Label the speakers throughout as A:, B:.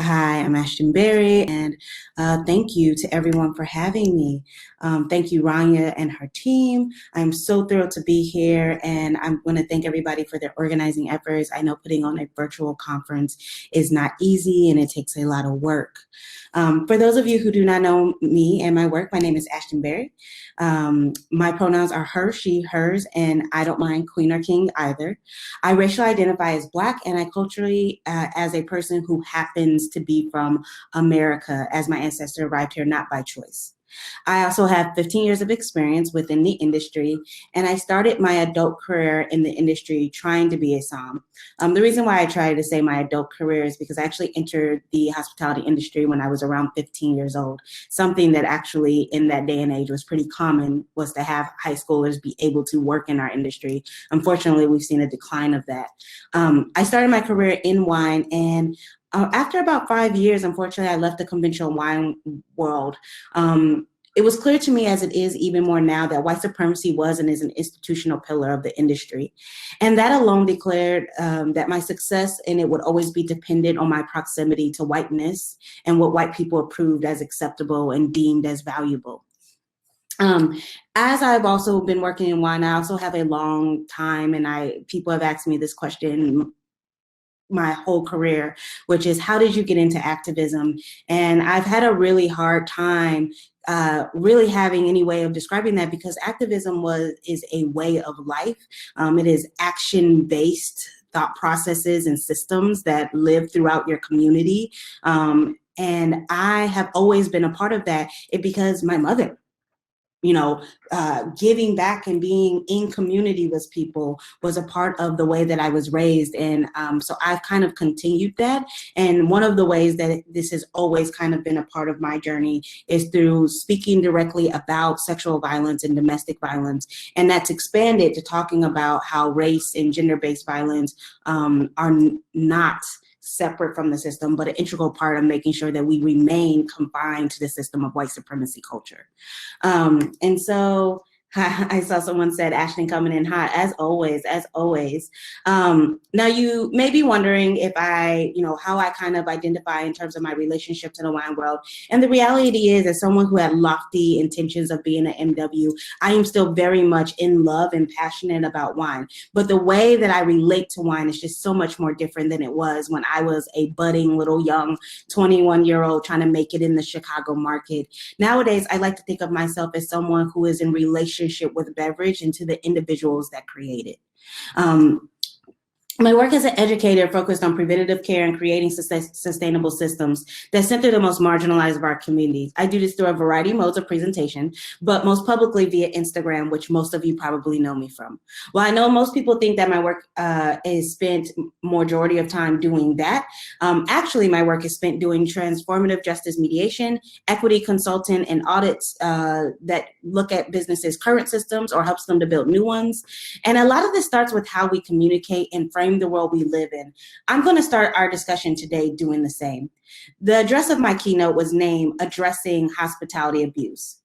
A: Hi, I'm Ashtin Berry, and thank you to everyone for having me. Thank you, Rania and her team. I'm so thrilled to be here, and I'm going to thank everybody for their organizing efforts. I know putting on a virtual conference is not easy, and it takes a lot of work. For those of you who do not know me and my work, my name is Ashtin Berry. My pronouns are her, she, hers, and I don't mind queen or king either. I racially identify as Black, and I culturally as a person who happens to be from America, as my ancestor arrived here not by choice. I also have 15 years of experience within the industry, and I started my adult career in the industry trying to be a som. The reason why I try to say my adult career is because I actually entered the hospitality industry when I was around 15 years old. Something that actually in that day and age was pretty common was to have high schoolers be able to work in our industry. Unfortunately, we've seen a decline of that. I started my career in wine, and after about 5 years, unfortunately, I left the conventional wine world. It was clear to me, as it is even more now, that white supremacy was and is an institutional pillar of the industry. And that alone declared that my success in it would always be dependent on my proximity to whiteness and what white people approved as acceptable and deemed as valuable. As I've also been working in wine, I also have a long time, and people have asked me this question my whole career, which is, how did you get into activism? And I've had a really hard time really having any way of describing that, because activism is a way of life. It is action-based thought processes and systems that live throughout your community. And I have always been a part of that because my mother, giving back and being in community with people was a part of the way that I was raised. And so I've kind of continued that. And one of the ways that this has always kind of been a part of my journey is through speaking directly about sexual violence and domestic violence. And that's expanded to talking about how race and gender-based violence are not separate from the system, but an integral part of making sure that we remain confined to the system of white supremacy culture. And so I saw someone said, Ashton coming in hot, as always, as always. Now you may be wondering if how I kind of identify in terms of my relationship to the wine world. And the reality is, as someone who had lofty intentions of being an MW, I am still very much in love and passionate about wine. But the way that I relate to wine is just so much more different than it was when I was a budding little young 21-year-old trying to make it in the Chicago market. Nowadays, I like to think of myself as someone who is in relationship with beverage and to the individuals that create it. My work as an educator focused on preventative care and creating sustainable systems that center the most marginalized of our communities. I do this through a variety of modes of presentation, but most publicly via Instagram, which most of you probably know me from. Well, I know most people think that my work is spent majority of time doing that. Actually, my work is spent doing transformative justice mediation, equity consulting, and audits that look at businesses' current systems or helps them to build new ones. And a lot of this starts with how we communicate and frame the world we live in. I'm going to start our discussion today doing the same. The address of my keynote was named Addressing Hospitality Abuse.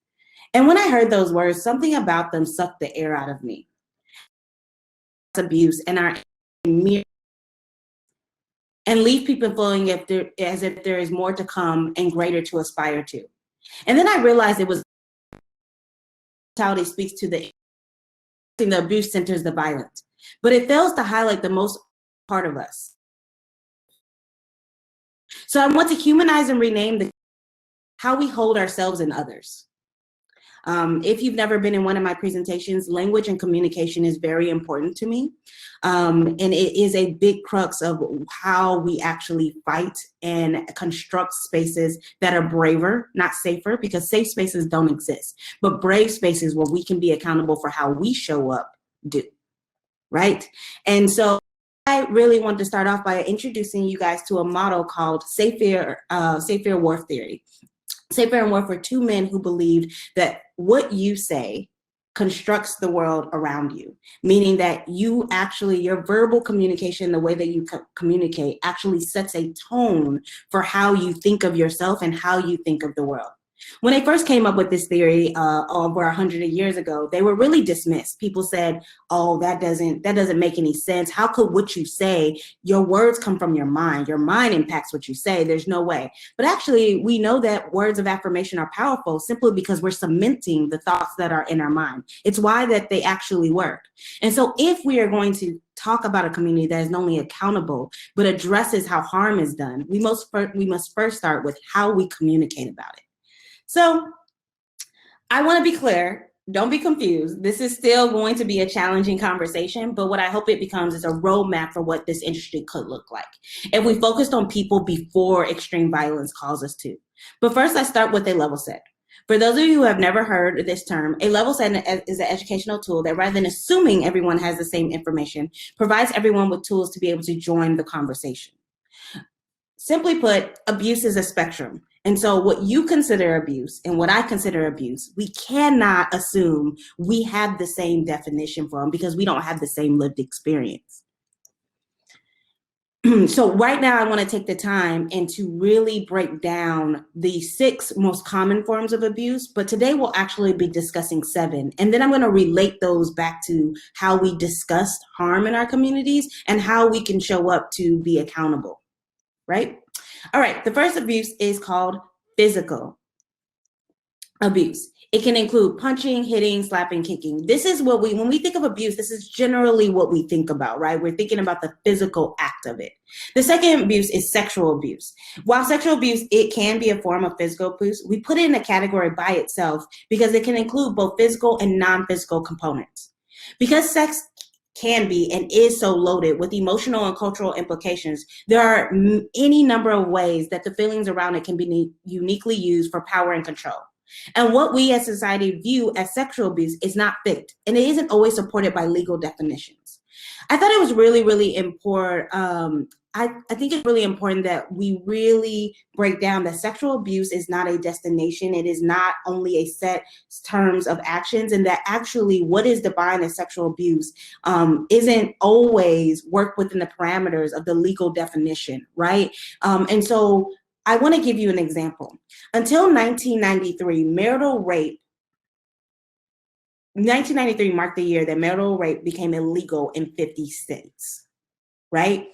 A: And when I heard those words, something about them sucked the air out of me. Abuse and our mere and leave people feeling as if there is more to come and greater to aspire to. And then I realized it was hospitality speaks to the abuse centers the violence, but it fails to highlight the most part of us. So I want to humanize and rename how we hold ourselves and others. If you've never been in one of my presentations, language and communication is very important to me. And it is a big crux of how we actually fight and construct spaces that are braver, not safer, because safe spaces don't exist, but brave spaces where we can be accountable for how we show up do, right? And so I really want to start off by introducing you guys to a model called Safe Fear War Theory. Safe Fear and War were two men who believed that what you say constructs the world around you, meaning that your verbal communication, the way that you communicate actually sets a tone for how you think of yourself and how you think of the world. When they first came up with this theory over 100 years ago, they were really dismissed. People said, "Oh, that doesn't make any sense. How could what you say? Your words come from your mind. Your mind impacts what you say. There's no way." But actually, we know that words of affirmation are powerful simply because we're cementing the thoughts that are in our mind. It's why that they actually work. And so, if we are going to talk about a community that is not only accountable but addresses how harm is done, we must first start with how we communicate about it. So I want to be clear, don't be confused. This is still going to be a challenging conversation, but what I hope it becomes is a roadmap for what this industry could look like if we focused on people before extreme violence calls us to. But first, let's start with a level set. For those of you who have never heard this term, a level set is an educational tool that, rather than assuming everyone has the same information, provides everyone with tools to be able to join the conversation. Simply put, abuse is a spectrum. And so what you consider abuse and what I consider abuse, we cannot assume we have the same definition for them because we don't have the same lived experience. So right now I want to take the time and to really break down the 6 most common forms of abuse, but today we'll actually be discussing 7. And then I'm going to relate those back to how we discussed harm in our communities and how we can show up to be accountable. Right? All right, the first abuse is called physical abuse. It can include punching, hitting, slapping, kicking. This is what when we think of abuse, this is generally what we think about, right? We're thinking about the physical act of it. The second abuse is sexual abuse. While sexual abuse, it can be a form of physical abuse, we put it in a category by itself because it can include both physical and non-physical components. Because sex can be and is so loaded with emotional and cultural implications, there are any number of ways that the feelings around it can be uniquely used for power and control. And what we as society view as sexual abuse is not fixed, and it isn't always supported by legal definitions. I thought it was really, really important. I think it's really important that we really break down that sexual abuse is not a destination. It is not only a set terms of actions, and that actually what is defined as sexual abuse isn't always worked within the parameters of the legal definition, right? And so I want to give you an example. Until 1993, 1993 marked the year that marital rape became illegal in 50 states, right?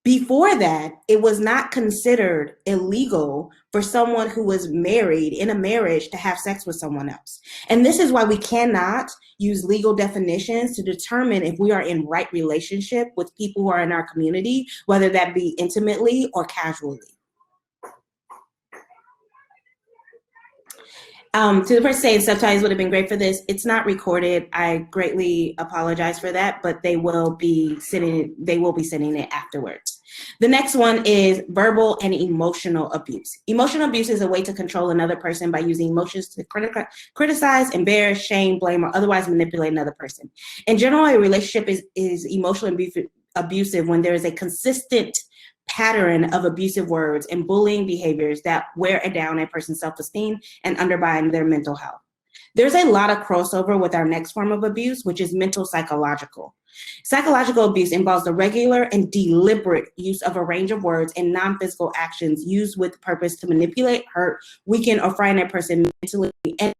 A: Before that, it was not considered illegal for someone who was married in a marriage to have sex with someone else. And this is why we cannot use legal definitions to determine if we are in right relationship with people who are in our community, whether that be intimately or casually. To the person saying subtitles would have been great for this, it's not recorded. I greatly apologize for that, but they will be sending it afterwards. The next one is verbal and emotional abuse. Emotional abuse is a way to control another person by using emotions to criticize, embarrass, shame, blame, or otherwise manipulate another person. In general, a relationship is emotionally abusive when there is a consistent pattern of abusive words and bullying behaviors that wear down a person's self-esteem and undermine their mental health. There's a lot of crossover with our next form of abuse, which is mental psychological. Psychological abuse involves the regular and deliberate use of a range of words and non-physical actions used with the purpose to manipulate, hurt, weaken, or frighten a person mentally and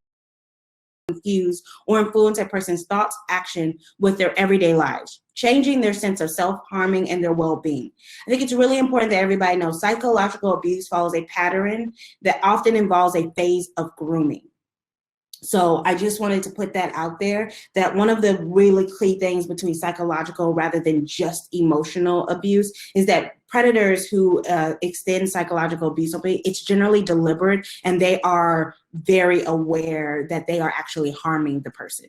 A: confuse or influence a person's thoughts, action with their everyday lives, changing their sense of self-harming and their well-being. I think it's really important that everybody knows psychological abuse follows a pattern that often involves a phase of grooming. So I just wanted to put that out there, that one of the really key things between psychological rather than just emotional abuse is that predators who extend psychological abuse, it's generally deliberate and they are very aware that they are actually harming the person.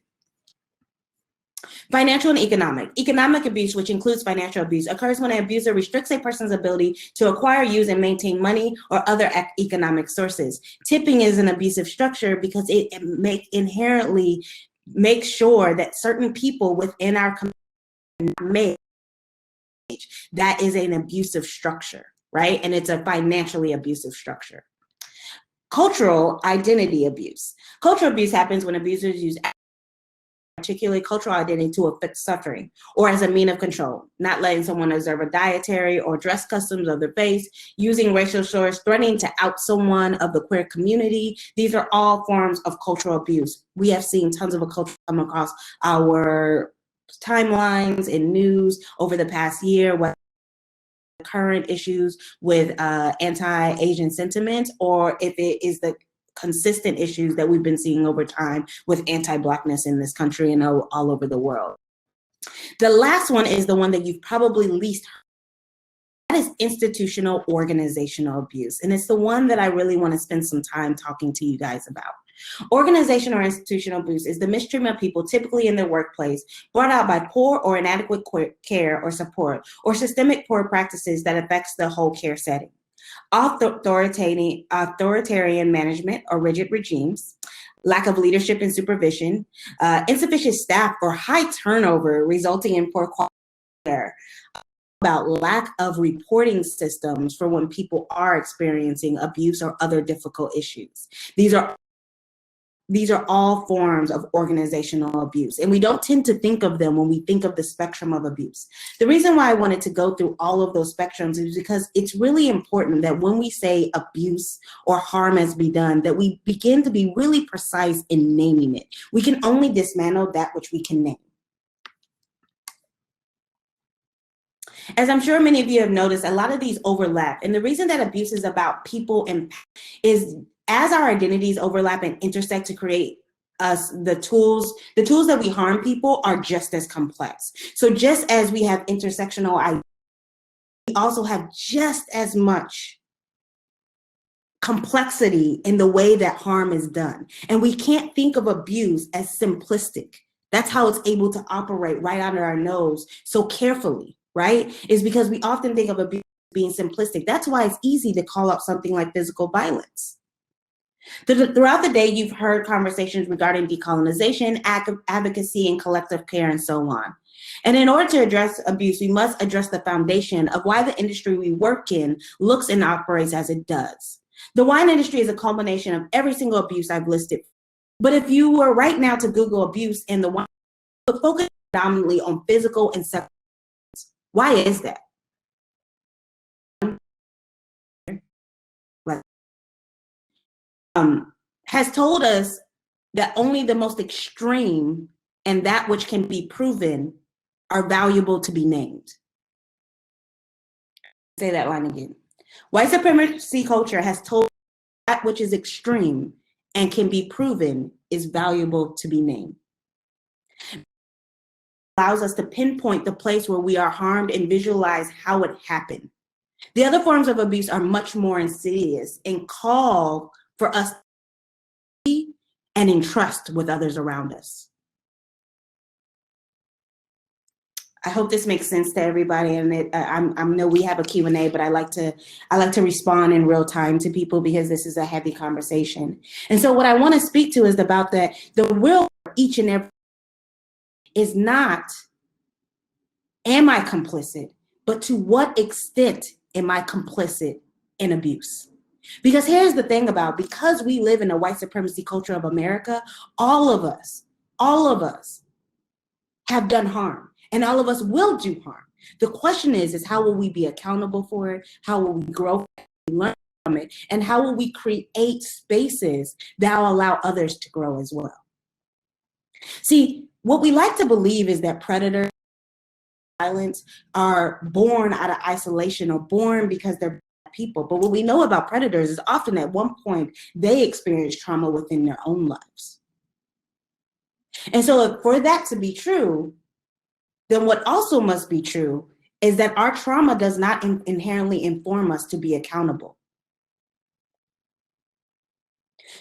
A: Financial and economic. Economic abuse, which includes financial abuse, occurs when an abuser restricts a person's ability to acquire, use, and maintain money or other economic sources. Tipping is an abusive structure because it inherently makes sure that certain people within our community, that is an abusive structure, right? And it's a financially abusive structure. Cultural identity abuse. Cultural abuse happens when abusers use particularly cultural identity to affect suffering or as a mean of control, not letting someone observe a dietary or dress customs of their face, using racial slurs, threatening to out someone of the queer community. These are all forms of cultural abuse. We have seen tons of culture come across our timelines and news over the past year, whether current issues with anti-Asian sentiment, or if it is the consistent issues that we've been seeing over time with anti-Blackness in this country and all over the world. The last one is the one that you've probably least heard. That is institutional organizational abuse. And it's the one that I really want to spend some time talking to you guys about. Organizational or institutional abuse is the mistreatment of people, typically in their workplace, brought out by poor or inadequate care or support, or systemic poor practices that affects the whole care setting. Authoritarian management or rigid regimes, lack of leadership and supervision, insufficient staff or high turnover resulting in poor quality care, about lack of reporting systems for when people are experiencing abuse or other difficult issues. These are all forms of organizational abuse, and we don't tend to think of them when we think of the spectrum of abuse. The reason why I wanted to go through all of those spectrums is because it's really important that when we say abuse or harm has been done, that we begin to be really precise in naming it. We can only dismantle that which we can name. As I'm sure many of you have noticed, a lot of these overlap, and the reason that abuse is about people and is as our identities overlap and intersect to create us, the tools that we harm people are just as complex. So just as we have intersectional identities, we also have just as much complexity in the way that harm is done. And we can't think of abuse as simplistic. That's how it's able to operate right under our nose so carefully, right? Is because we often think of abuse being simplistic. That's why it's easy to call out something like physical violence. Throughout the day, you've heard conversations regarding decolonization, advocacy, and collective care, and so on. And in order to address abuse, we must address the foundation of why the industry we work in looks and operates as it does. The wine industry is a culmination of every single abuse I've listed. But if you were right now to Google abuse in the wine, but focus predominantly on physical and sexual. Why is that? Has told us that only the most extreme and that which can be proven are valuable to be named. Say that line again. White supremacy culture has told that which is extreme and can be proven is valuable to be named. It allows us to pinpoint the place where we are harmed and visualize how it happened. The other forms of abuse are much more insidious and call for us to be and in trust with others around us. I hope this makes sense to everybody, and I know we have a Q&A, but I like to respond in real time to people because this is a heavy conversation. And so what I want to speak to is about the real each and every is not, am I complicit, but to what extent am I complicit in abuse? Because here's the thing about, because we live in a white supremacy culture of America, all of us have done harm, and all of us will do harm. The question is how will we be accountable for it? How will we grow and learn from it? And how will we create spaces that will allow others to grow as well? See, what we like to believe is that predators violence are born out of isolation or born because they're people. But what we know about predators is often at one point they experience trauma within their own lives. And so for that to be true, then what also must be true is that our trauma does not inherently inform us to be accountable.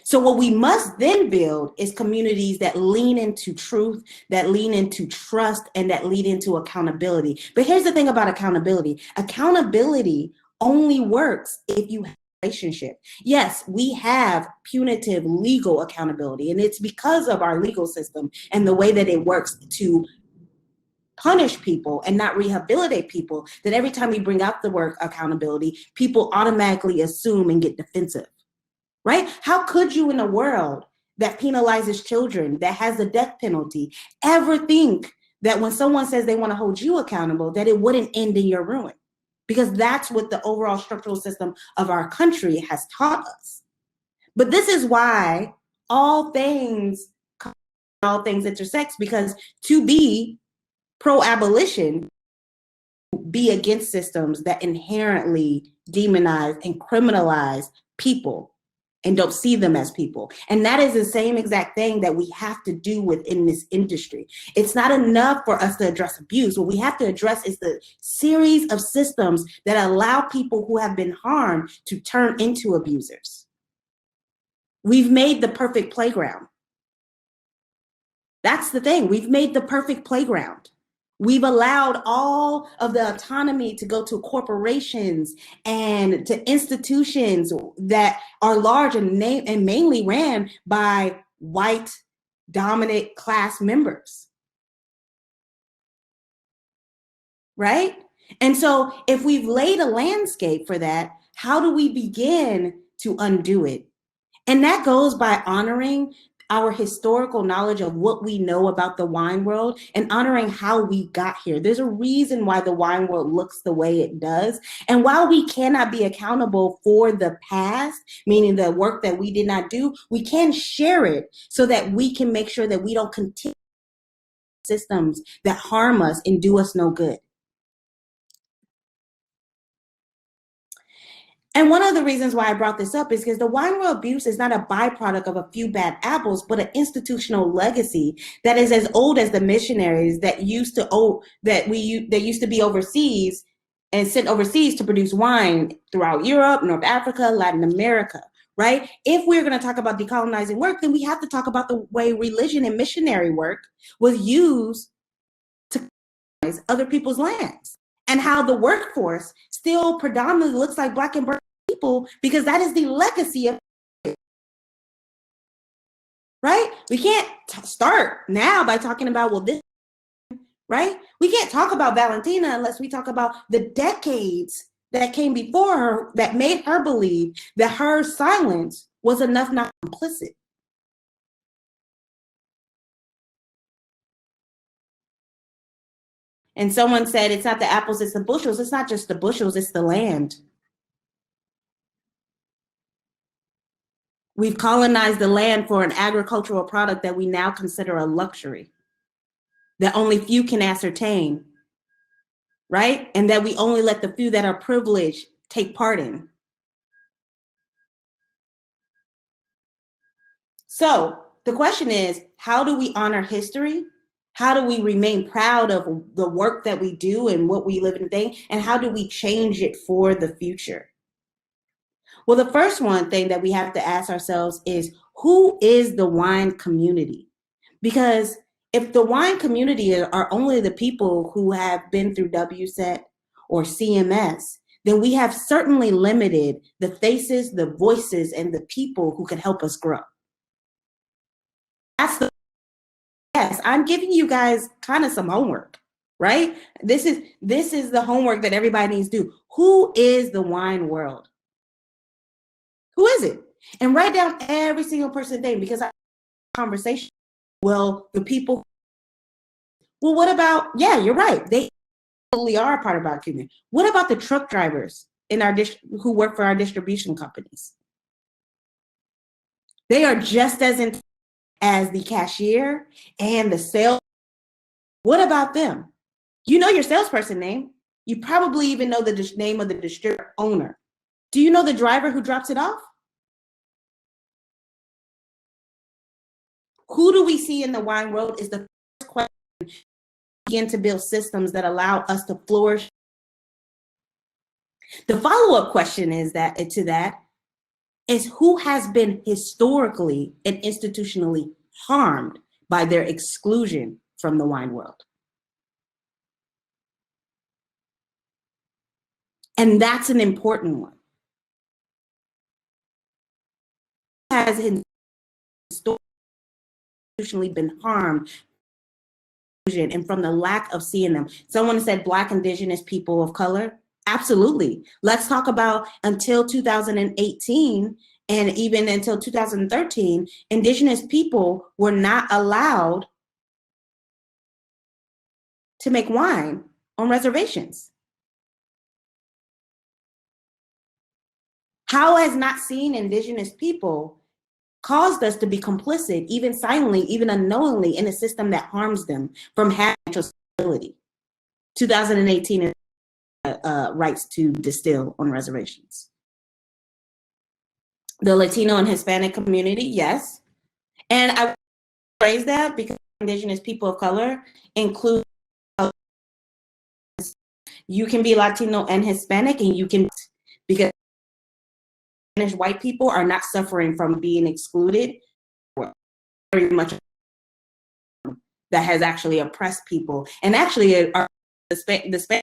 A: So what we must then build is communities that lean into truth, that lean into trust, and that lead into accountability. But here's the thing about accountability. Accountability only works if you have a relationship. Yes, we have punitive legal accountability, and it's because of our legal system and the way that it works to punish people and not rehabilitate people that every time we bring out the word accountability, people automatically assume and get defensive. Right? How could you in the world that penalizes children, that has the death penalty, ever think that when someone says they want to hold you accountable, that it wouldn't end in your ruin? Because that's what the overall structural system of our country has taught us. But this is why all things intersect, because to be pro-abolition, be against systems that inherently demonize and criminalize people and don't see them as people. And that is the same exact thing that we have to do within this industry. It's not enough for us to address abuse. What we have to address is the series of systems that allow people who have been harmed to turn into abusers. We've made the perfect playground. That's the thing. We've made the perfect playground. We've allowed all of the autonomy to go to corporations and to institutions that are large and mainly ran by white dominant class members. Right? And so if we've laid a landscape for that, how do we begin to undo it? And that goes by honoring our historical knowledge of what we know about the wine world and honoring how we got here. There's a reason why the wine world looks the way it does. And while we cannot be accountable for the past, meaning the work that we did not do, we can share it so that we can make sure that we don't continue systems that harm us and do us no good. And one of the reasons why I brought this up is because the wine world abuse is not a byproduct of a few bad apples, but an institutional legacy that is as old as the missionaries that used to be overseas and sent overseas to produce wine throughout Europe, North Africa, Latin America, right? If we're going to talk about decolonizing work, then we have to talk about the way religion and missionary work was used to colonize other people's lands, and how the workforce still predominantly looks like Black and brown people, because that is the legacy of it. Right? We can't start now by talking about, well, this, right? We can't talk about Valentina unless we talk about the decades that came before her that made her believe that her silence was enough not complicit. And someone said, it's not the apples, it's the bushels. It's not just the bushels, it's the land. We've colonized the land for an agricultural product that we now consider a luxury, that only few can ascertain, right? And that we only let the few that are privileged take part in. So the question is, how do we honor history? How do we remain proud of the work that we do and what we live in today? And how do we change it for the future? Well, the first thing that we have to ask ourselves is, who is the wine community? Because if the wine community are only the people who have been through WSET or CMS, then we have certainly limited the faces, the voices, and the people who can help us grow. Yes, I'm giving you guys kind of some homework, right? This is the homework that everybody needs to do. Who is the wine world? Who is it? And write down every single person's name, because I conversation. Well, the people. Well, what about? Yeah, you're right. They totally are a part of our community. What about the truck drivers in our who work for our distribution companies? They are just as as the cashier and the sales. What about them? You know your salesperson name. You probably even know the name of the distributor owner. Do you know the driver who drops it off? Who do we see in the wine world is the first question. Begin to build systems that allow us to flourish. The follow-up question is who has been historically and institutionally harmed by their exclusion from the wine world? And that's an important one. Has institutionally been harmed and from the lack of seeing them. Someone said Black, Indigenous, people of color. Absolutely. Let's talk about until 2018 And even until 2013, indigenous people were not allowed to make wine on reservations. How has not seeing indigenous people caused us to be complicit, even silently, even unknowingly, in a system that harms them from having stability? 2018 rights to distill on reservations. The Latino and Hispanic community, yes. And I phrase that because indigenous people of color include, you can be Latino and Hispanic, and you can, because Spanish white people are not suffering from being excluded, very much that has actually oppressed people. And actually the Spanish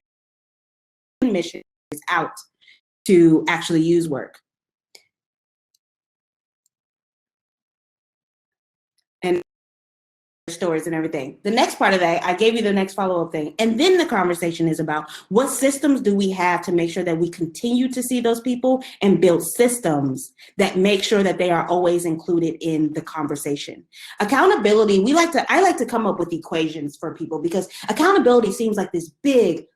A: mission is out to actually use work. And stories and everything. The next part of that, I gave you the next follow-up thing. And then the conversation is about what systems do we have to make sure that we continue to see those people and build systems that make sure that they are always included in the conversation. Accountability, I like to come up with equations for people, because accountability seems like this big,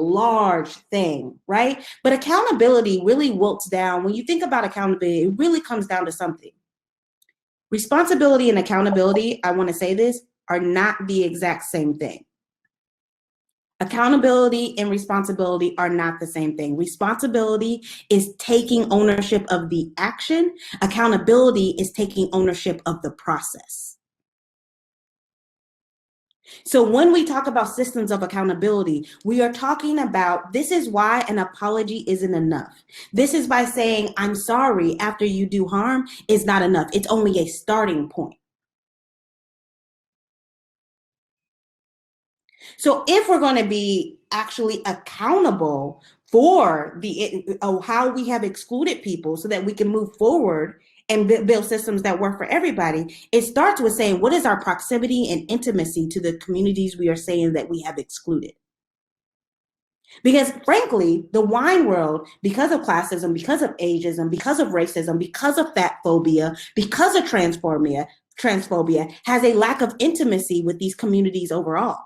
A: large thing, right? But accountability really wilts down. When you think about accountability, it really comes down to something. Responsibility and accountability, I want to say this, are not the exact same thing. Accountability and responsibility are not the same thing. Responsibility is taking ownership of the action. Accountability is taking ownership of the process. So when we talk about systems of accountability, we are talking about, this is why an apology isn't enough. This is by saying, I'm sorry after you do harm is not enough. It's only a starting point. So if we're going to be actually accountable for how we have excluded people so that we can move forward and build systems that work for everybody, it starts with saying, what is our proximity and intimacy to the communities we are saying that we have excluded? Because frankly, the wine world, because of classism, because of ageism, because of racism, because of fat phobia, because of transphobia, has a lack of intimacy with these communities overall.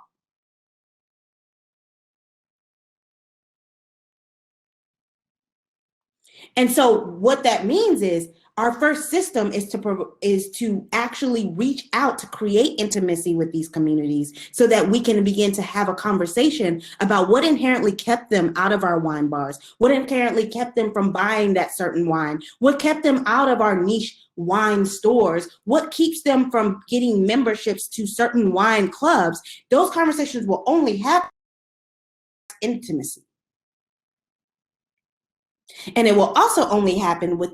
A: And so what that means is our first system is to actually reach out to create intimacy with these communities so that we can begin to have a conversation about what inherently kept them out of our wine bars, what inherently kept them from buying that certain wine, what kept them out of our niche wine stores, what keeps them from getting memberships to certain wine clubs. Those conversations will only have intimacy. And it will also only happen with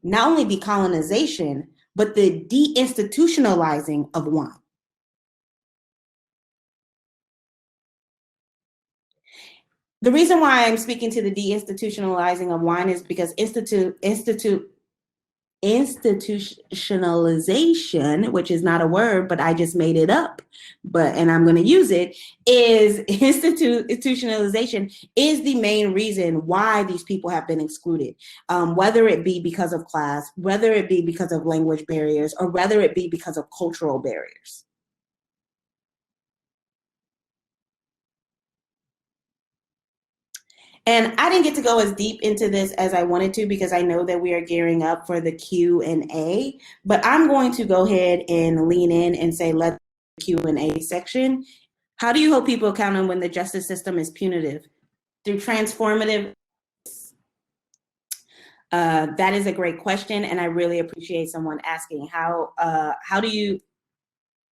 A: not only decolonization, but the deinstitutionalizing of wine. The reason why I'm speaking to the deinstitutionalizing of wine is because institutionalization, which is not a word, but I just made it up, and I'm going to use it, is institutionalization is the main reason why these people have been excluded, whether it be because of class, whether it be because of language barriers, or whether it be because of cultural barriers. And I didn't get to go as deep into this as I wanted to because I know that we are gearing up for the Q&A, but I'm going to go ahead and lean in and say, let's Q&A section. How do you hold people accountable when the justice system is punitive? Through transformative? That is a great question, and I really appreciate someone asking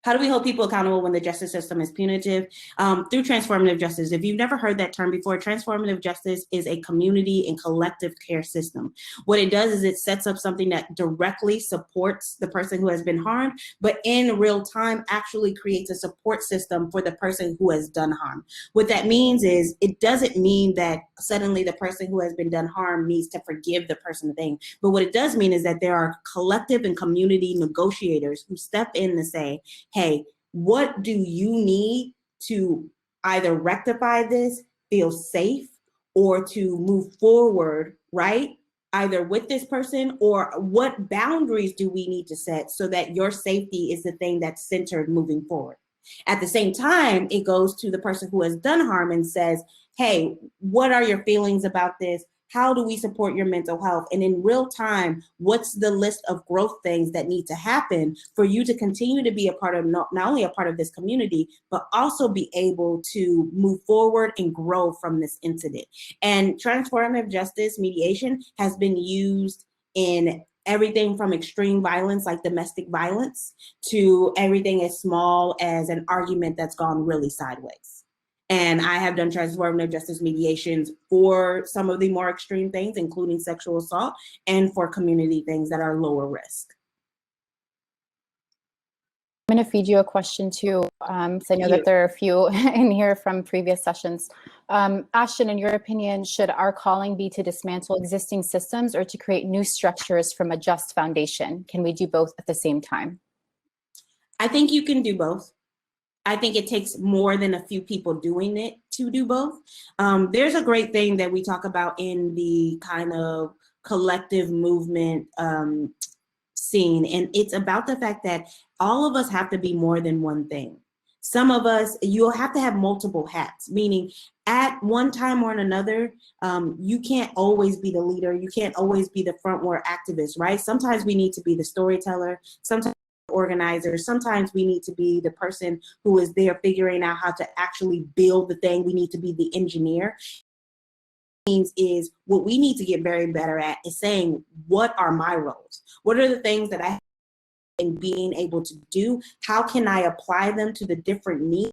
A: how do we hold people accountable when the justice system is punitive? Through transformative justice. If you've never heard that term before, transformative justice is a community and collective care system. What it does is it sets up something that directly supports the person who has been harmed, but in real time actually creates a support system for the person who has done harm. What that means is it doesn't mean that suddenly the person who has been done harm needs to forgive the person thing. But what it does mean is that there are collective and community negotiators who step in to say, hey, what do you need to either rectify this, feel safe, or to move forward, right? either with this person, or what boundaries do we need to set so that your safety is the thing that's centered moving forward. At the same time, it goes to the person who has done harm and says, hey, what are your feelings about this? How do we support your mental health? And in real time, what's the list of growth things that need to happen for you to continue to be a part of, not only a part of this community, but also be able to move forward and grow from this incident. And transformative justice mediation has been used in everything from extreme violence like domestic violence to everything as small as an argument that's gone really sideways. And I have done transformative justice mediations for some of the more extreme things, including sexual assault, and for community things that are lower risk.
B: I'm going to feed you a question too, because I know that there are a few in here from previous sessions. Ashtin, in your opinion, should our calling be to dismantle existing systems or to create new structures from a just foundation? Can we do both at the same time?
A: I think you can do both. I think it takes more than a few people doing it to do both. There's a great thing that we talk about in the kind of collective movement scene, and it's about the fact that all of us have to be more than one thing. Some of us, you'll have to have multiple hats, meaning at one time or another, you can't always be the leader. You can't always be the front war activist, right? Sometimes we need to be the storyteller. Sometimes organizers. Sometimes we need to be the person who is there figuring out how to actually build the thing. We need to be the engineer. Is what we need to get very better at is saying, what are my roles? What are the things that I have in being able to do? How can I apply them to the different needs?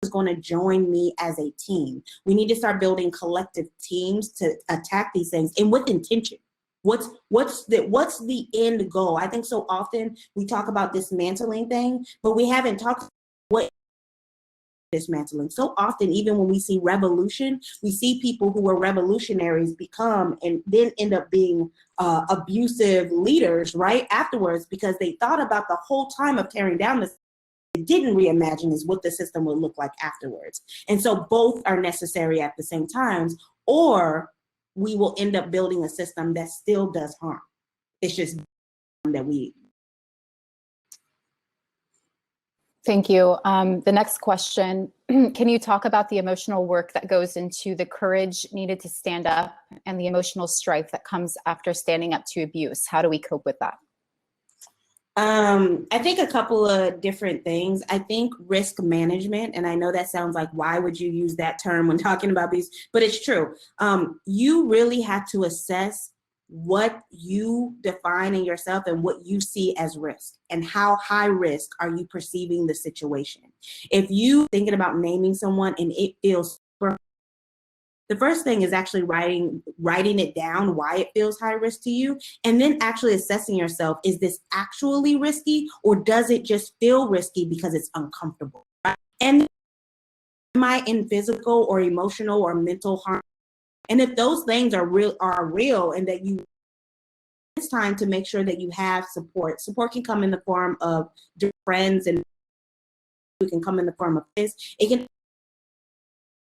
A: Is going to join me as a team. We need to start building collective teams to attack these things, and with intention. What's the end goal? I think so often we talk about dismantling thing, but we haven't talked what dismantling. So often, even when we see revolution, we see people who were revolutionaries become and then end up being abusive leaders right afterwards, because they thought about the whole time of tearing down this. They didn't reimagine is what the system would look like afterwards. And so both are necessary at the same times, or we will end up building a system that still does harm. It's just that we.
B: Thank you. The next question, can you talk about the emotional work that goes into the courage needed to stand up and the emotional strife that comes after standing up to abuse? How do we cope with that?
A: I think a couple of different things. I think risk management, and I know that sounds like, why would you use that term when talking about these? But it's true. You really have to assess what you define in yourself and what you see as risk, and how high risk are you perceiving the situation. If you thinking about naming someone and it feels, the first thing is actually writing it down, why it feels high risk to you, and then actually assessing yourself, is this actually risky, or does it just feel risky because it's uncomfortable? Right? And am I in physical or emotional or mental harm? And if those things are real, and that you, it's time to make sure that you have support. Support can come in the form of friends, and it can come in the form of this. It can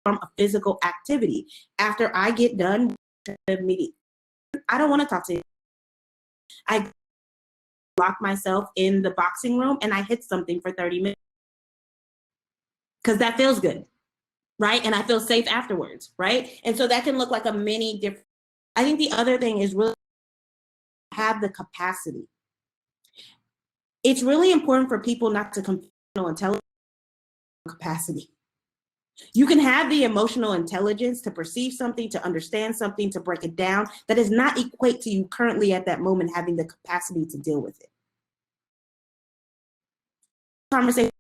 A: from a physical activity. After I get done, I don't want to talk to you. I lock myself in the boxing room and I hit something for 30 minutes because that feels good, right? And I feel safe afterwards, right? And so that can look like a many different. I think the other thing is really have the capacity. It's really important for people not to compare intelligence capacity. You can have the emotional intelligence to perceive something, to understand something, to break it down. That does not equate to you currently at that moment having the capacity to deal with it. Conversation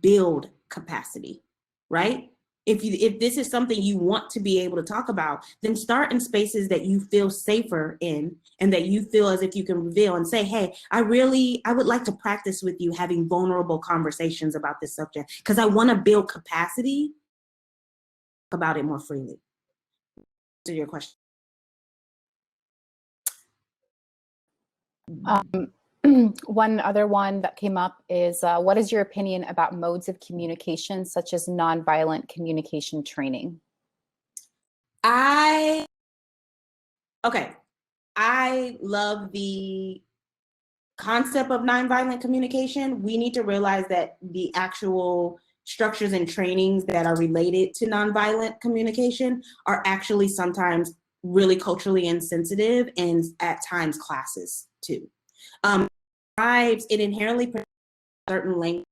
A: build capacity, right? If this is something you want to be able to talk about, then start in spaces that you feel safer in and that you feel as if you can reveal and say, hey, I would like to practice with you having vulnerable conversations about this subject because I want to build capacity about it more freely. To your question.
B: One other one that came up is, what is your opinion about modes of communication such as nonviolent communication training?
A: Okay, I love the concept of nonviolent communication. We need to realize that the actual structures and trainings that are related to nonviolent communication are actually sometimes really culturally insensitive and at times classes too. It inherently protects certain language,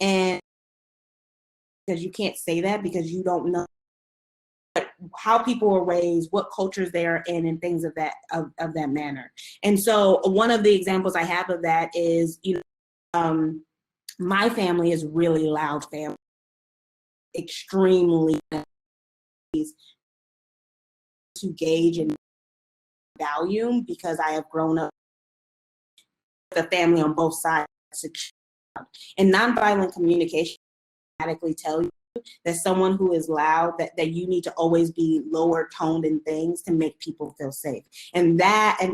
A: and because you can't say that because you don't know how people are raised, what cultures they are in, and things of that manner. And so one of the examples I have of that is, my family is really loud family, extremely to gauge and value because I have grown up with a family on both sides. And nonviolent communication automatically tell you that someone who is loud, that you need to always be lower toned in things to make people feel safe. And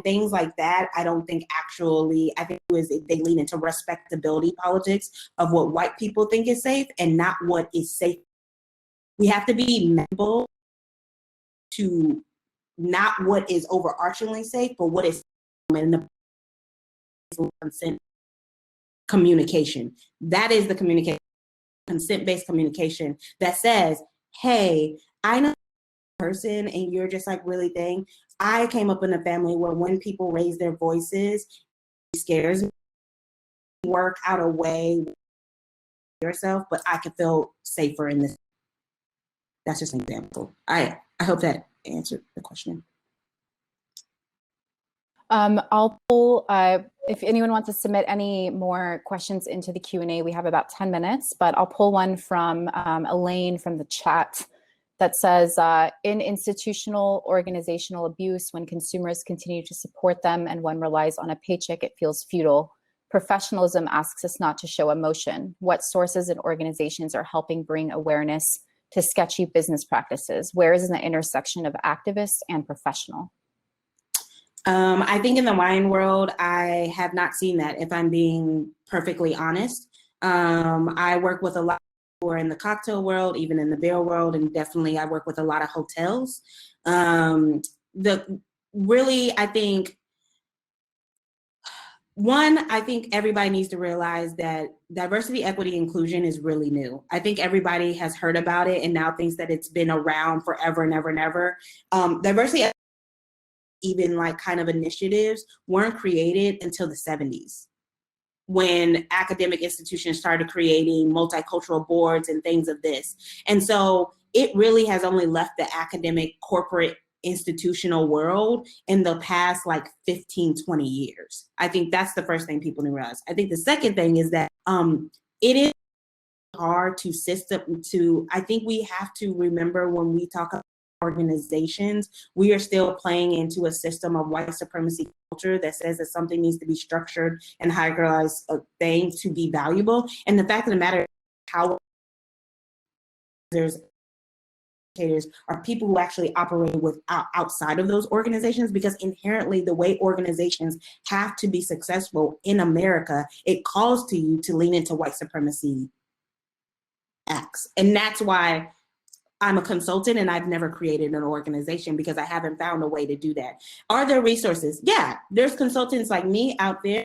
A: things like that, I don't think actually, I think they lean into respectability politics of what white people think is safe and not what is safe. We have to be mindful to not what is overarchingly safe, but what is in the consent communication. That is the communication, consent-based communication that says, hey, I know person and you're just like really thing. I came up in a family where when people raise their voices, it scares me. Work out a way yourself, but I can feel safer in this. That's just an example. I hope that answered the question.
B: I'll pull, if anyone wants to submit any more questions into the Q&A, we have about 10 minutes, but I'll pull one from Elaine from the chat that says, in institutional organizational abuse, when consumers continue to support them and one relies on a paycheck, it feels futile. Professionalism asks us not to show emotion. What sources and organizations are helping bring awareness to sketchy business practices? Where is in the intersection of activist and professional?
A: I think in the wine world, I have not seen that, if I'm being perfectly honest. I work with a lot of people who are in the cocktail world, even in the beer world, and definitely I work with a lot of hotels. I think, I think everybody needs to realize that diversity, equity, inclusion is really new. I think everybody has heard about it and now thinks that it's been around forever and ever and ever. Diversity, even like kind of initiatives weren't created until the 70s when academic institutions started creating multicultural boards and things of this. And so it really has only left the academic corporate institutional world in the past like 15, 20 years. I think that's the first thing people need to realize. I think the second thing is that it is hard I think we have to remember when we talk about organizations, we are still playing into a system of white supremacy culture that says that something needs to be structured and hierarchized a thing to be valuable. And the fact of the matter is how there's are people who actually operate outside of those organizations, because inherently the way organizations have to be successful in America, it calls to you to lean into white supremacy acts. And that's why I'm a consultant and I've never created an organization, because I haven't found a way to do that. Are there resources? Yeah, there's consultants like me out there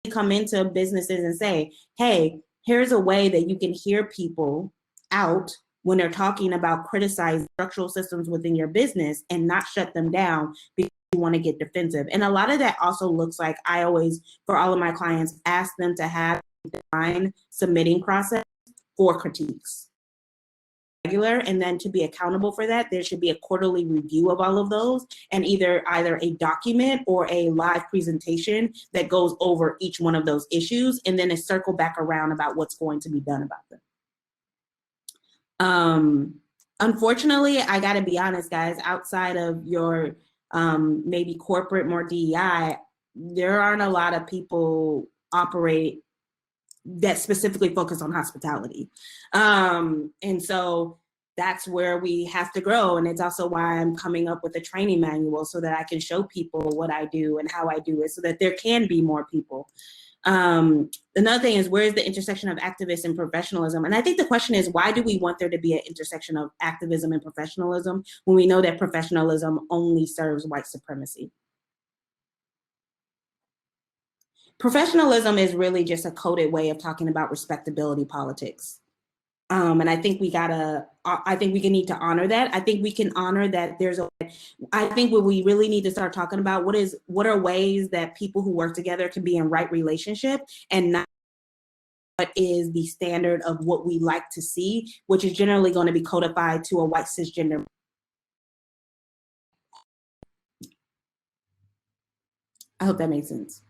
A: who come into businesses and say, hey, here's a way that you can hear people out when they're talking about criticizing structural systems within your business and not shut them down because you want to get defensive. And a lot of that also looks like, I always, for all of my clients, ask them to have a defined submitting process for critiques. And then to be accountable for that, there should be a quarterly review of all of those, and either a document or a live presentation that goes over each one of those issues, and then a circle back around about what's going to be done about them. Unfortunately, I gotta be honest, guys, outside of your maybe corporate, more DEI, there aren't a lot of people operate that specifically focus on hospitality. And so that's where we have to grow. And it's also why I'm coming up with a training manual so that I can show people what I do and how I do it, so that there can be more people. Another thing is, where is the intersection of activism and professionalism? And I think the question is, why do we want there to be an intersection of activism and professionalism when we know that professionalism only serves white supremacy? Professionalism is really just a coded way of talking about respectability politics. And I think we need to honor that. I think we can honor that I think what we really need to start talking about, what are ways that people who work together can be in right relationship, and not what is the standard of what we like to see, which is generally going to be codified to a white cisgender. I hope that makes sense.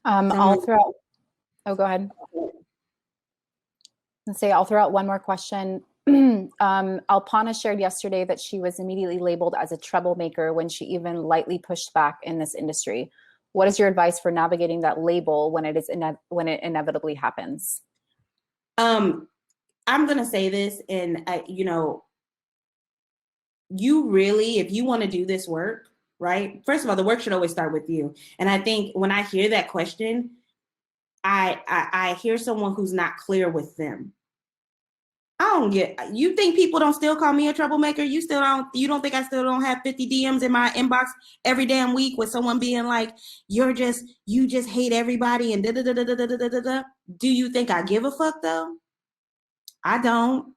B: I'll throw out, oh, go ahead. Let's say I'll throw out one more question. Alpana shared yesterday that she was immediately labeled as a troublemaker when she even lightly pushed back in this industry. What is your advice for navigating that label when it inevitably happens?
A: I'm gonna say this, and you really, if you want to do this work, right? First of all, the work should always start with you. And I think when I hear that question, I hear someone who's not clear with them. You think people don't still call me a troublemaker? You don't think I still don't have 50 DMs in my inbox every damn week with someone being like, you just hate everybody and da da da da da da da da. Do you think I give a fuck though? I don't.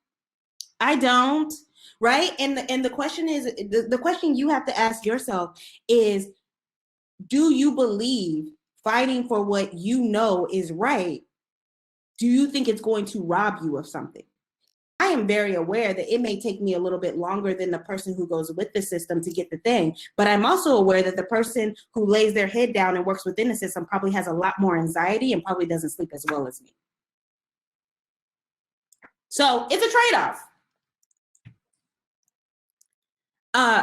A: Right? And the question is, the question you have to ask yourself is, do you believe fighting for what you know is right? Do you think it's going to rob you of something? I am very aware that it may take me a little bit longer than the person who goes with the system to get the thing, but I'm also aware that the person who lays their head down and works within the system probably has a lot more anxiety and probably doesn't sleep as well as me. So it's a trade-off.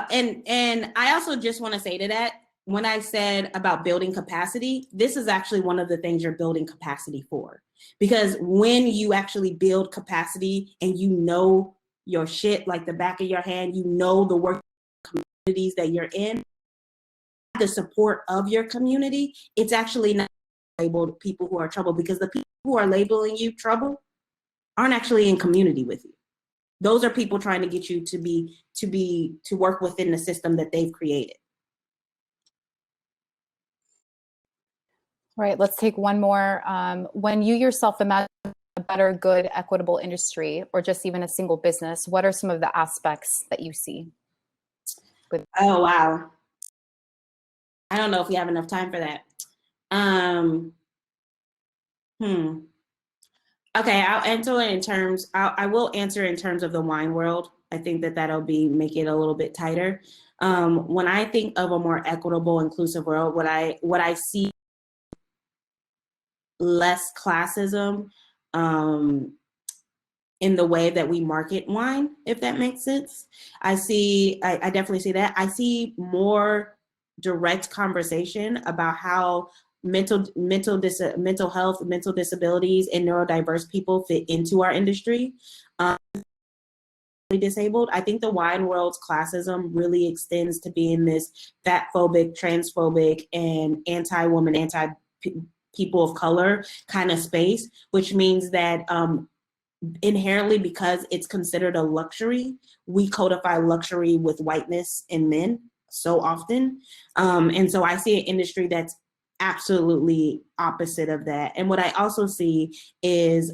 A: And I also just want to say to that, when I said about building capacity, this is actually one of the things you're building capacity for. Because when you actually build capacity and you know your shit like the back of your hand, you know the work communities that you're in, the support of your community, it's actually not labeled people who are trouble, because the people who are labeling you trouble aren't actually in community with you. Those are people trying to get you to work within the system that they've created.
B: All right, let's take one more. When you yourself imagine a better, good, equitable industry, or just even a single business, what are some of the aspects that you see?
A: Oh, wow. I don't know if we have enough time for that. Okay, I'll answer it in terms, I will answer in terms of the wine world. I think that'll make it a little bit tighter. When I think of a more equitable, inclusive world, what I see less classism in the way that we market wine, if that makes sense. I definitely see that. I see more direct conversation about how mental health, mental disabilities, and neurodiverse people fit into our industry. Disabled. I think the wine world's classism really extends to being this fat phobic, transphobic, and anti-woman, anti-people of color kind of space, which means that inherently, because it's considered a luxury, we codify luxury with whiteness and men so often. And so I see an industry that's absolutely opposite of that. And what I also see is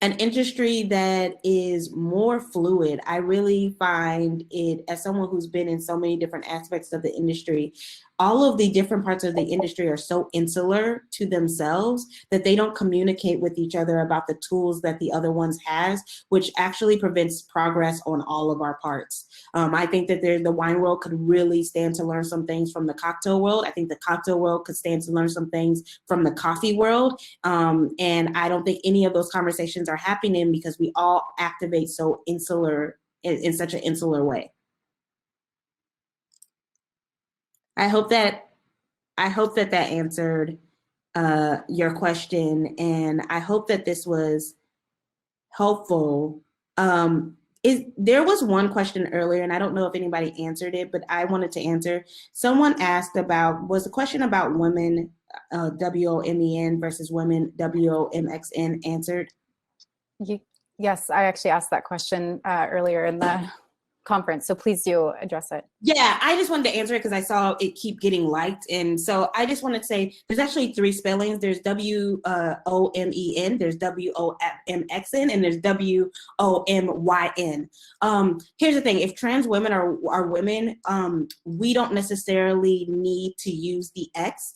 A: an industry that is more fluid. I really find it, as someone who's been in so many different aspects of the industry, all of the different parts of the industry are so insular to themselves that they don't communicate with each other about the tools that the other ones has, which actually prevents progress on all of our parts. I think that the wine world could really stand to learn some things from the cocktail world. I think the cocktail world could stand to learn some things from the coffee world. And I don't think any of those conversations are happening because we all activate so insular, in such an insular way. I hope that answered your question, and I hope that this was helpful. There was one question earlier, and I don't know if anybody answered it, but I wanted to answer. Someone asked was the question about women, WOMEN versus women, WOMXN answered?
B: Yes, I actually asked that question earlier in the conference, so please do address it.
A: Yeah, I just wanted to answer it because I saw it keep getting liked. And so I just wanted to say there's actually 3 spellings. There's WOMEN, there's WOMXN, and there's WOMYN. Here's the thing. If trans women are women, we don't necessarily need to use the X.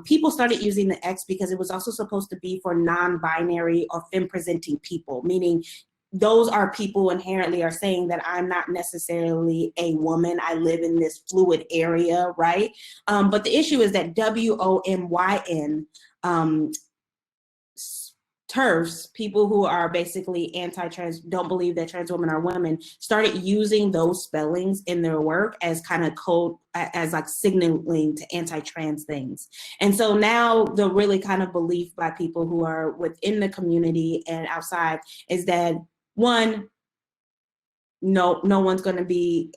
A: People started using the X because it was also supposed to be for non-binary or femme-presenting people, meaning those are people inherently are saying that I'm not necessarily a woman. I live in this fluid area, right? But the issue is that WOMYN, TERFs, people who are basically anti-trans, don't believe that trans women are women, started using those spellings in their work as kind of code, as like signaling to anti-trans things. And so now the really kind of belief by people who are within the community and outside is that, one, no one's going to be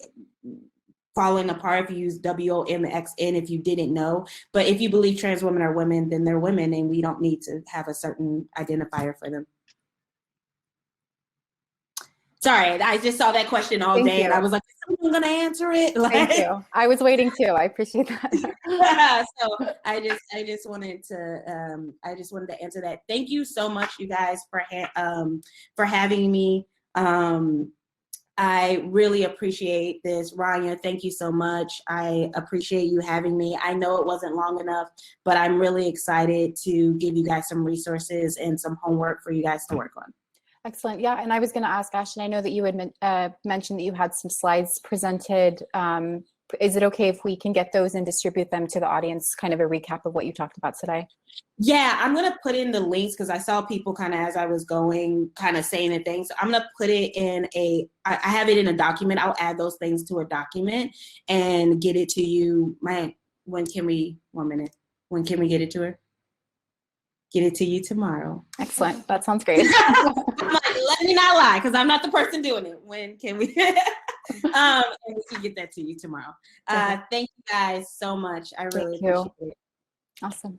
A: falling apart if you use WOMXN if you didn't know. But if you believe trans women are women, then they're women, and we don't need to have a certain identifier for them. Sorry, I just saw that question all day, and I was like, is someone going to answer it?
B: Thank you. I was waiting too. I appreciate that.
A: So I just wanted to answer that. Thank you so much, you guys, for having me. I really appreciate this. Rania, thank you so much. I appreciate you having me. I know it wasn't long enough, but I'm really excited to give you guys some resources and some homework for you guys to work on.
B: Excellent. Yeah, and I was going to ask, Ashton, I know that you had mentioned that you had some slides presented. Is it okay if we can get those and distribute them to the audience, kind of a recap of what you talked about today?
A: Yeah, I'm going to put in the links because I saw people kind of as I was going kind of saying the things. So I'm going to put it in I have it in a document. I'll add those things to a document and get it to you. When can we get it to her? Get it to you tomorrow.
B: Excellent. That sounds great.
A: I'm like, let me not lie, because I'm not the person doing it. When can we? And we can get that to you tomorrow. Thank you guys so much. I really appreciate it.
B: Awesome.